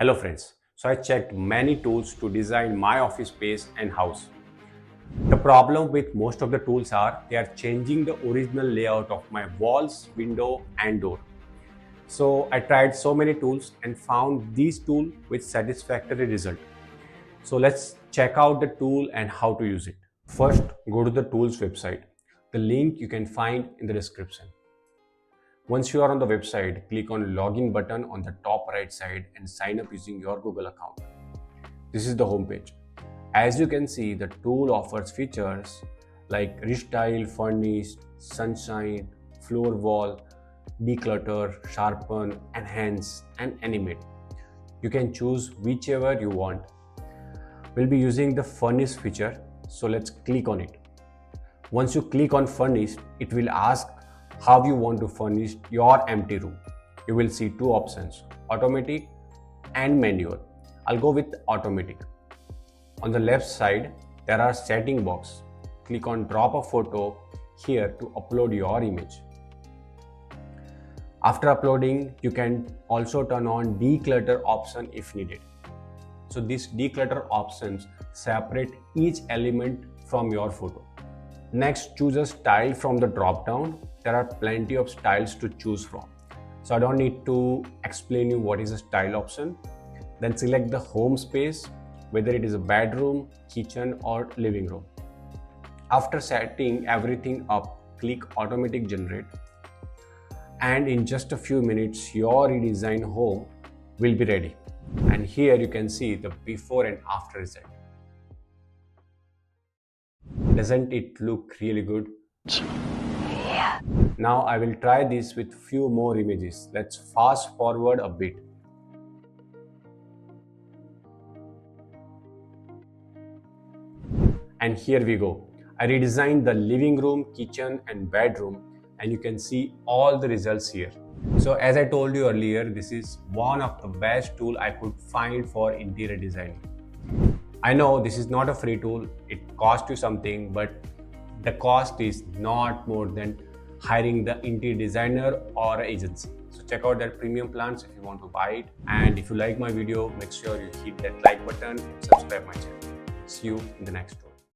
Hello friends, so I checked many tools to design my office space and house. The problem with most of the tools are they are changing the original layout of my walls, window and door. So I tried so many tools and found these tools with satisfactory result. So let's check out the tool and how to use it. First, go to the tools website. The link you can find in the description. Once you are on the website, click on login button on the top right side and sign up using your Google account. This is the home page. As you can see, the tool offers features like restyle, furnish, sunshine, floor wall, declutter, sharpen, enhance, and animate. You can choose whichever you want. We'll be using the furnish feature, so let's click on it. Once you click on furnish, it will ask how you want to furnish your empty room. You will see two options, automatic and manual. I'll go with automatic. On the left side, there are setting box. Click on drop a photo here to upload your image. After uploading, you can also turn on declutter option if needed. So these declutter options separate each element from your photo. Next, choose a style from the drop down. There are plenty of styles to choose from. So I don't need to explain you what is a style option. Then select the home space, whether it is a bedroom, kitchen or living room. After setting everything up, click automatic generate. And in just a few minutes, your redesigned home will be ready. And here you can see the before and after result. Doesn't it look really good? Yeah. Now I will try this with few more images. Let's fast forward a bit. And here we go. I redesigned the living room, kitchen and bedroom, and you can see all the results here. So as I told you earlier, this is one of the best tool I could find for interior design. I know this is not a free tool, it costs you something, but the cost is not more than hiring the interior designer or agency. So check out their premium plans if you want to buy it. And if you like my video, make sure you hit that like button and subscribe my channel. See you in the next one.